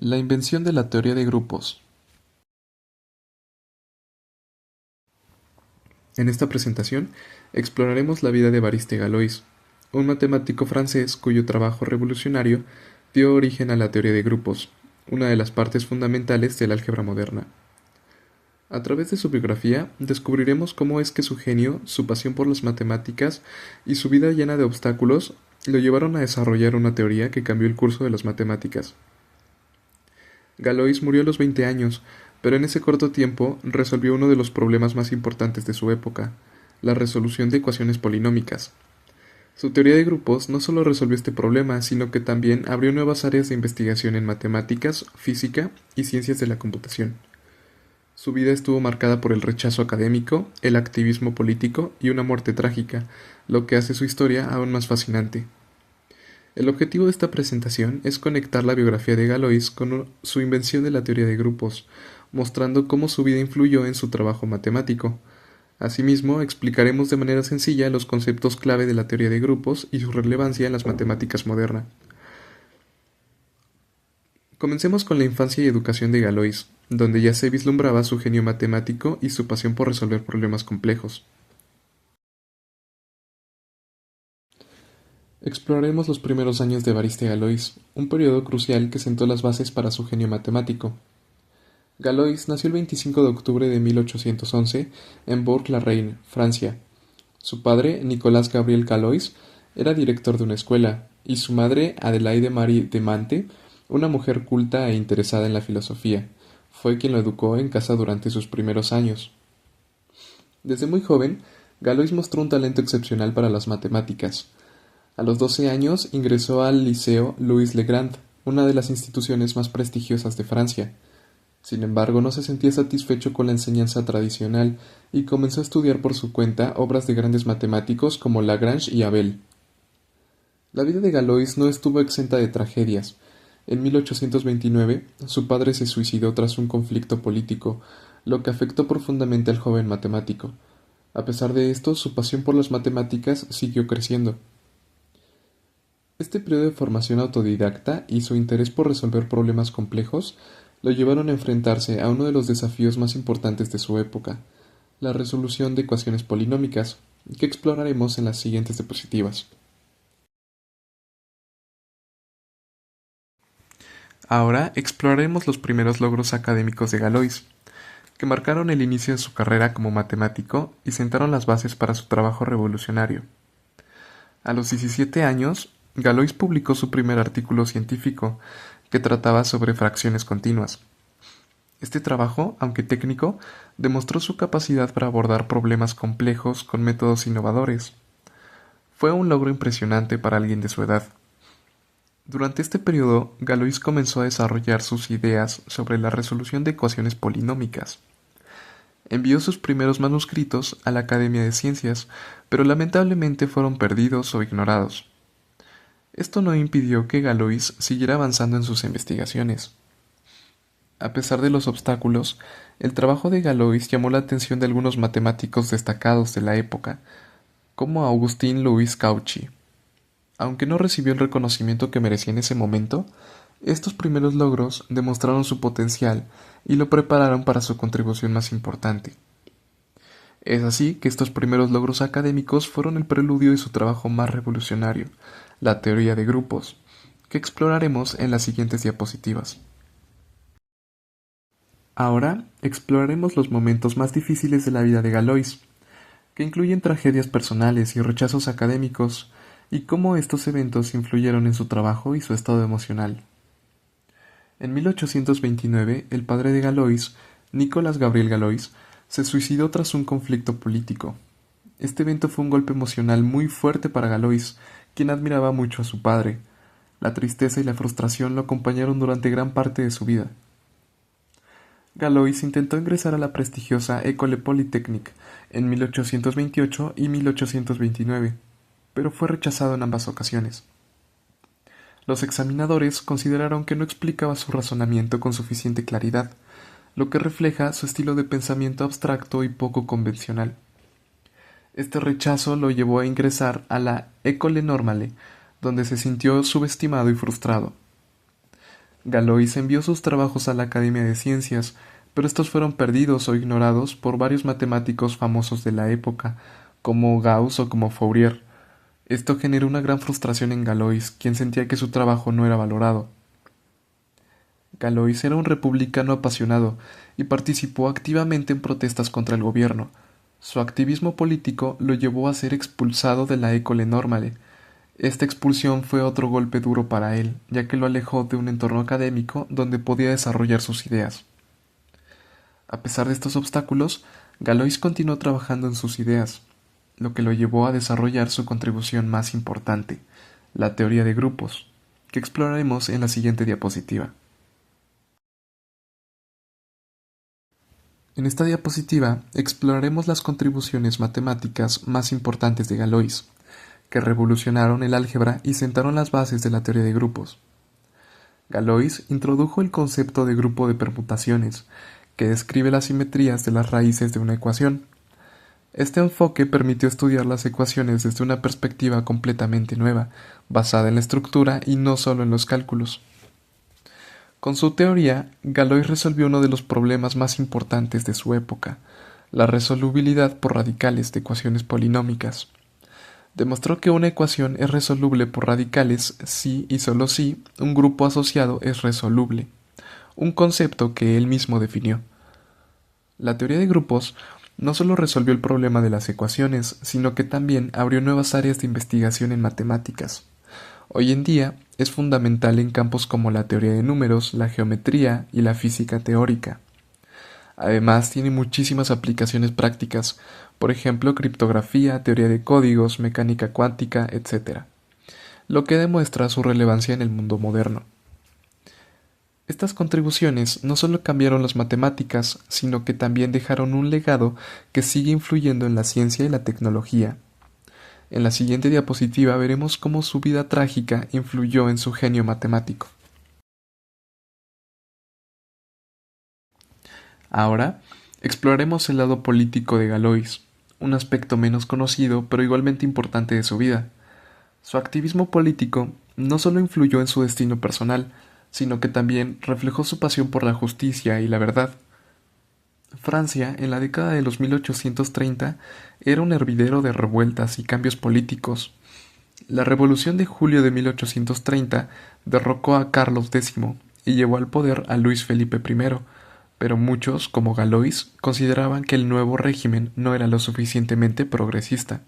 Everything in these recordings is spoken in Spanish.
La invención de la teoría de grupos. En esta presentación exploraremos la vida de Évariste Galois, un matemático francés cuyo trabajo revolucionario dio origen a la teoría de grupos, una de las partes fundamentales del álgebra moderna. A través de su biografía descubriremos cómo es que su genio, su pasión por las matemáticas y su vida llena de obstáculos lo llevaron a desarrollar una teoría que cambió el curso de las matemáticas. Galois murió a los 20 años, pero en ese corto tiempo resolvió uno de los problemas más importantes de su época, la resolución de ecuaciones polinómicas. Su teoría de grupos no solo resolvió este problema, sino que también abrió nuevas áreas de investigación en matemáticas, física y ciencias de la computación. Su vida estuvo marcada por el rechazo académico, el activismo político y una muerte trágica, lo que hace su historia aún más fascinante. El objetivo de esta presentación es conectar la biografía de Galois con su invención de la teoría de grupos, mostrando cómo su vida influyó en su trabajo matemático. Asimismo, explicaremos de manera sencilla los conceptos clave de la teoría de grupos y su relevancia en las matemáticas modernas. Comencemos con la infancia y educación de Galois, donde ya se vislumbraba su genio matemático y su pasión por resolver problemas complejos. Exploraremos los primeros años de Évariste Galois, un periodo crucial que sentó las bases para su genio matemático. Galois nació el 25 de octubre de 1811 en Bourg-la-Reine, Francia. Su padre, Nicolas Gabriel Galois, era director de una escuela, y su madre, Adelaide Marie de Mante, una mujer culta e interesada en la filosofía, fue quien lo educó en casa durante sus primeros años. Desde muy joven, Galois mostró un talento excepcional para las matemáticas. A los 12 años ingresó al Liceo Louis le Grand, una de las instituciones más prestigiosas de Francia. Sin embargo, no se sentía satisfecho con la enseñanza tradicional y comenzó a estudiar por su cuenta obras de grandes matemáticos como Lagrange y Abel. La vida de Galois no estuvo exenta de tragedias. En 1829, su padre se suicidó tras un conflicto político, lo que afectó profundamente al joven matemático. A pesar de esto, su pasión por las matemáticas siguió creciendo. Este periodo de formación autodidacta y su interés por resolver problemas complejos lo llevaron a enfrentarse a uno de los desafíos más importantes de su época, la resolución de ecuaciones polinómicas, que exploraremos en las siguientes diapositivas. Ahora exploraremos los primeros logros académicos de Galois, que marcaron el inicio de su carrera como matemático y sentaron las bases para su trabajo revolucionario. A los 17 años, Galois publicó su primer artículo científico, que trataba sobre fracciones continuas. Este trabajo, aunque técnico, demostró su capacidad para abordar problemas complejos con métodos innovadores. Fue un logro impresionante para alguien de su edad. Durante este periodo, Galois comenzó a desarrollar sus ideas sobre la resolución de ecuaciones polinómicas. Envió sus primeros manuscritos a la Academia de Ciencias, pero lamentablemente fueron perdidos o ignorados. Esto no impidió que Galois siguiera avanzando en sus investigaciones. A pesar de los obstáculos, el trabajo de Galois llamó la atención de algunos matemáticos destacados de la época, como Augustin-Louis Cauchy. Aunque no recibió el reconocimiento que merecía en ese momento, estos primeros logros demostraron su potencial y lo prepararon para su contribución más importante. Es así que estos primeros logros académicos fueron el preludio de su trabajo más revolucionario, la teoría de grupos, que exploraremos en las siguientes diapositivas. Ahora exploraremos los momentos más difíciles de la vida de Galois, que incluyen tragedias personales y rechazos académicos, y cómo estos eventos influyeron en su trabajo y su estado emocional. En 1829, el padre de Galois, Nicolas Gabriel Galois, se suicidó tras un conflicto político. Este evento fue un golpe emocional muy fuerte para Galois, quien admiraba mucho a su padre. La tristeza y la frustración lo acompañaron durante gran parte de su vida. Galois intentó ingresar a la prestigiosa École Polytechnique en 1828 y 1829, pero fue rechazado en ambas ocasiones. Los examinadores consideraron que no explicaba su razonamiento con suficiente claridad, lo que refleja su estilo de pensamiento abstracto y poco convencional. Este rechazo lo llevó a ingresar a la École Normale, donde se sintió subestimado y frustrado. Galois envió sus trabajos a la Academia de Ciencias, pero estos fueron perdidos o ignorados por varios matemáticos famosos de la época, como Gauss o como Fourier. Esto generó una gran frustración en Galois, quien sentía que su trabajo no era valorado. Galois era un republicano apasionado y participó activamente en protestas contra el gobierno. Su activismo político lo llevó a ser expulsado de la École Normale. Esta expulsión fue otro golpe duro para él, ya que lo alejó de un entorno académico donde podía desarrollar sus ideas. A pesar de estos obstáculos, Galois continuó trabajando en sus ideas, lo que lo llevó a desarrollar su contribución más importante, la teoría de grupos, que exploraremos en la siguiente diapositiva. En esta diapositiva exploraremos las contribuciones matemáticas más importantes de Galois, que revolucionaron el álgebra y sentaron las bases de la teoría de grupos. Galois introdujo el concepto de grupo de permutaciones, que describe las simetrías de las raíces de una ecuación. Este enfoque permitió estudiar las ecuaciones desde una perspectiva completamente nueva, basada en la estructura y no solo en los cálculos. Con su teoría, Galois resolvió uno de los problemas más importantes de su época, la resolubilidad por radicales de ecuaciones polinómicas. Demostró que una ecuación es resoluble por radicales si y solo si un grupo asociado es resoluble, un concepto que él mismo definió. La teoría de grupos no solo resolvió el problema de las ecuaciones, sino que también abrió nuevas áreas de investigación en matemáticas. Hoy en día es fundamental en campos como la teoría de números, la geometría y la física teórica. Además, tiene muchísimas aplicaciones prácticas, por ejemplo, criptografía, teoría de códigos, mecánica cuántica, etc., lo que demuestra su relevancia en el mundo moderno. Estas contribuciones no solo cambiaron las matemáticas, sino que también dejaron un legado que sigue influyendo en la ciencia y la tecnología. En la siguiente diapositiva veremos cómo su vida trágica influyó en su genio matemático. Ahora, exploraremos el lado político de Galois, un aspecto menos conocido pero igualmente importante de su vida. Su activismo político no solo influyó en su destino personal, sino que también reflejó su pasión por la justicia y la verdad. Francia, en la década de los 1830, era un hervidero de revueltas y cambios políticos. La Revolución de julio de 1830 derrocó a Carlos X y llevó al poder a Luis Felipe I, pero muchos, como Galois, consideraban que el nuevo régimen no era lo suficientemente progresista.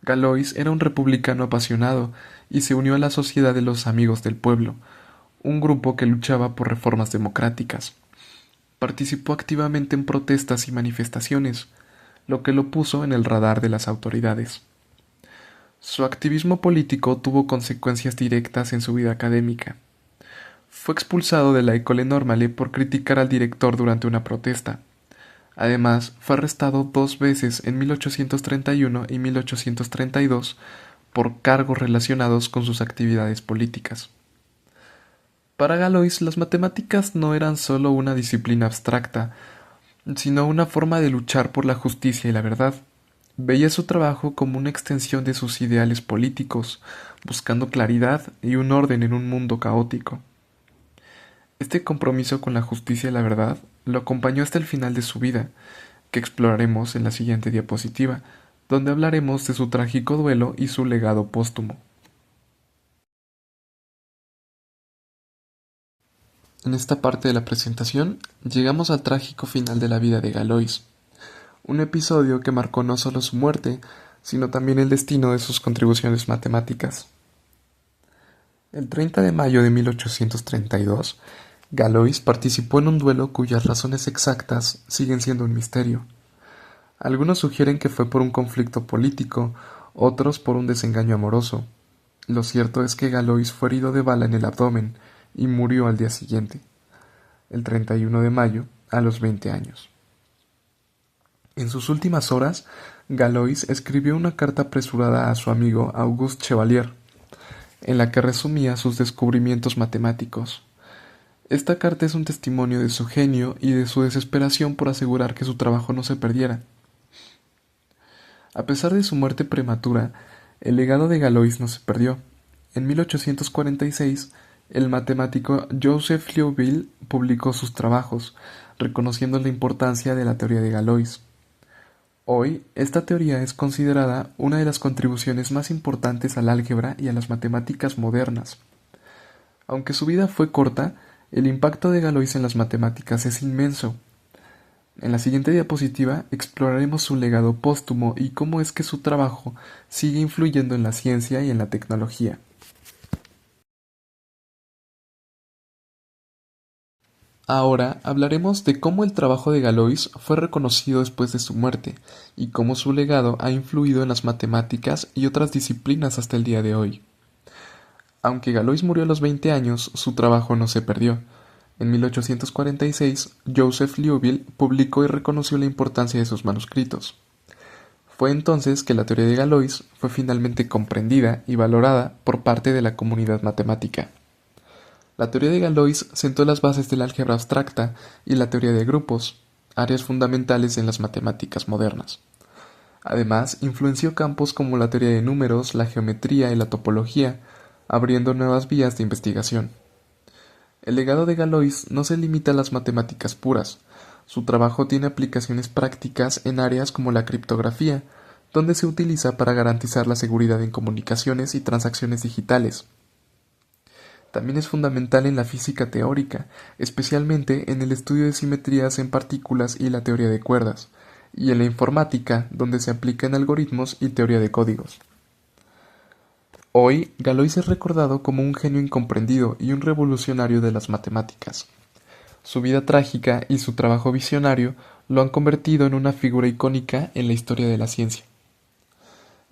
Galois era un republicano apasionado y se unió a la Sociedad de los Amigos del Pueblo, un grupo que luchaba por reformas democráticas. Participó activamente en protestas y manifestaciones, lo que lo puso en el radar de las autoridades. Su activismo político tuvo consecuencias directas en su vida académica. Fue expulsado de la École Normale por criticar al director durante una protesta. Además, fue arrestado 2 veces en 1831 y 1832 por cargos relacionados con sus actividades políticas. Para Galois, las matemáticas no eran solo una disciplina abstracta, sino una forma de luchar por la justicia y la verdad. Veía su trabajo como una extensión de sus ideales políticos, buscando claridad y un orden en un mundo caótico. Este compromiso con la justicia y la verdad lo acompañó hasta el final de su vida, que exploraremos en la siguiente diapositiva, donde hablaremos de su trágico duelo y su legado póstumo. En esta parte de la presentación llegamos al trágico final de la vida de Galois, un episodio que marcó no solo su muerte, sino también el destino de sus contribuciones matemáticas. El 30 de mayo de 1832, Galois participó en un duelo cuyas razones exactas siguen siendo un misterio. Algunos sugieren que fue por un conflicto político, otros por un desengaño amoroso. Lo cierto es que Galois fue herido de bala en el abdomen y murió al día siguiente, el 31 de mayo, a los 20 años. En sus últimas horas, Galois escribió una carta apresurada a su amigo Auguste Chevalier, en la que resumía sus descubrimientos matemáticos. Esta carta es un testimonio de su genio y de su desesperación por asegurar que su trabajo no se perdiera. A pesar de su muerte prematura, el legado de Galois no se perdió. En 1846, El matemático Joseph Liouville publicó sus trabajos, reconociendo la importancia de la teoría de Galois. Hoy, esta teoría es considerada una de las contribuciones más importantes al álgebra y a las matemáticas modernas. Aunque su vida fue corta, el impacto de Galois en las matemáticas es inmenso. En la siguiente diapositiva exploraremos su legado póstumo y cómo es que su trabajo sigue influyendo en la ciencia y en la tecnología. Ahora hablaremos de cómo el trabajo de Galois fue reconocido después de su muerte y cómo su legado ha influido en las matemáticas y otras disciplinas hasta el día de hoy. Aunque Galois murió a los 20 años, su trabajo no se perdió. En 1846, Joseph Liouville publicó y reconoció la importancia de sus manuscritos. Fue entonces que la teoría de Galois fue finalmente comprendida y valorada por parte de la comunidad matemática. La teoría de Galois sentó las bases del álgebra abstracta y la teoría de grupos, áreas fundamentales en las matemáticas modernas. Además, influenció campos como la teoría de números, la geometría y la topología, abriendo nuevas vías de investigación. El legado de Galois no se limita a las matemáticas puras. Su trabajo tiene aplicaciones prácticas en áreas como la criptografía, donde se utiliza para garantizar la seguridad en comunicaciones y transacciones digitales. También es fundamental en la física teórica, especialmente en el estudio de simetrías en partículas y la teoría de cuerdas, y en la informática, donde se aplica en algoritmos y teoría de códigos. Hoy, Galois es recordado como un genio incomprendido y un revolucionario de las matemáticas. Su vida trágica y su trabajo visionario lo han convertido en una figura icónica en la historia de la ciencia.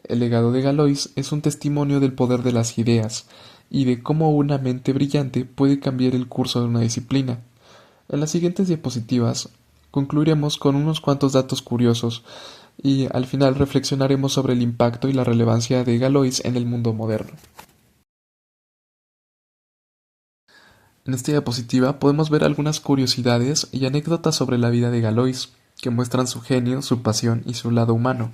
El legado de Galois es un testimonio del poder de las ideas y de cómo una mente brillante puede cambiar el curso de una disciplina. En las siguientes diapositivas concluiremos con unos cuantos datos curiosos y al final reflexionaremos sobre el impacto y la relevancia de Galois en el mundo moderno. En esta diapositiva podemos ver algunas curiosidades y anécdotas sobre la vida de Galois, que muestran su genio, su pasión y su lado humano.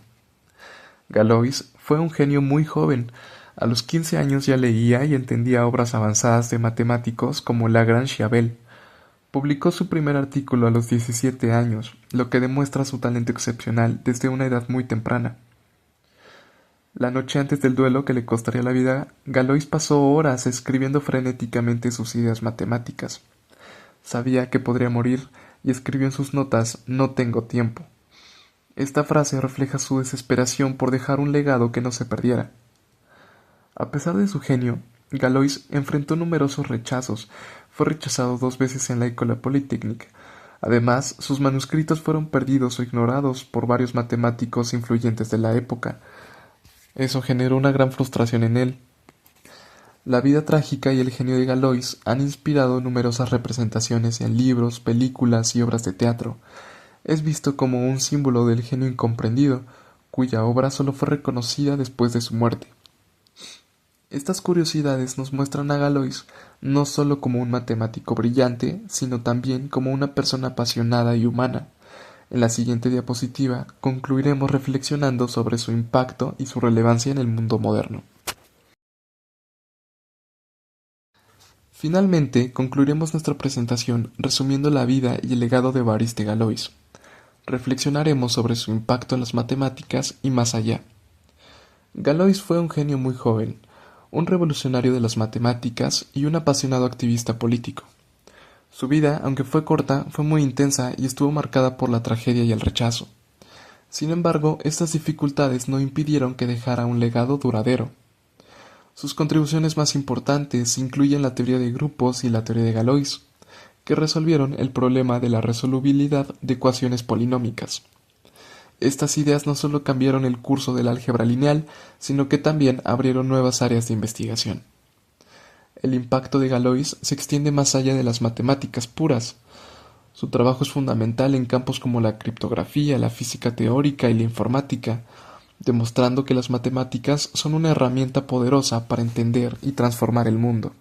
Galois fue un genio muy joven. A los 15 años ya leía y entendía obras avanzadas de matemáticos como Lagrange-Abel. Publicó su primer artículo a los 17 años, lo que demuestra su talento excepcional desde una edad muy temprana. La noche antes del duelo que le costaría la vida, Galois pasó horas escribiendo frenéticamente sus ideas matemáticas. Sabía que podría morir y escribió en sus notas «No tengo tiempo». Esta frase refleja su desesperación por dejar un legado que no se perdiera. A pesar de su genio, Galois enfrentó numerosos rechazos. Fue rechazado 2 veces en la École Polytechnique. Además, sus manuscritos fueron perdidos o ignorados por varios matemáticos influyentes de la época. Eso generó una gran frustración en él. La vida trágica y el genio de Galois han inspirado numerosas representaciones en libros, películas y obras de teatro. Es visto como un símbolo del genio incomprendido, cuya obra solo fue reconocida después de su muerte. Estas curiosidades nos muestran a Galois no solo como un matemático brillante, sino también como una persona apasionada y humana. En la siguiente diapositiva concluiremos reflexionando sobre su impacto y su relevancia en el mundo moderno. Finalmente, concluiremos nuestra presentación resumiendo la vida y el legado de Évariste de Galois. Reflexionaremos sobre su impacto en las matemáticas y más allá. Galois fue un genio muy joven, un revolucionario de las matemáticas y un apasionado activista político. Su vida, aunque fue corta, fue muy intensa y estuvo marcada por la tragedia y el rechazo. Sin embargo, estas dificultades no impidieron que dejara un legado duradero. Sus contribuciones más importantes incluyen la teoría de grupos y la teoría de Galois, que resolvieron el problema de la resolubilidad de ecuaciones polinómicas. Estas ideas no solo cambiaron el curso del álgebra lineal, sino que también abrieron nuevas áreas de investigación. El impacto de Galois se extiende más allá de las matemáticas puras. Su trabajo es fundamental en campos como la criptografía, la física teórica y la informática, demostrando que las matemáticas son una herramienta poderosa para entender y transformar el mundo.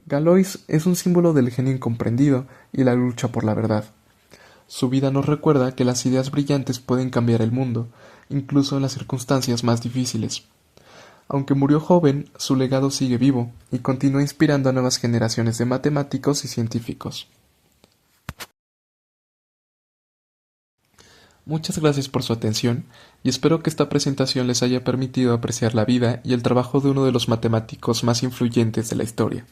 Galois es un símbolo del genio incomprendido y la lucha por la verdad. Su vida nos recuerda que las ideas brillantes pueden cambiar el mundo, incluso en las circunstancias más difíciles. Aunque murió joven, su legado sigue vivo y continúa inspirando a nuevas generaciones de matemáticos y científicos. Muchas gracias por su atención y espero que esta presentación les haya permitido apreciar la vida y el trabajo de uno de los matemáticos más influyentes de la historia.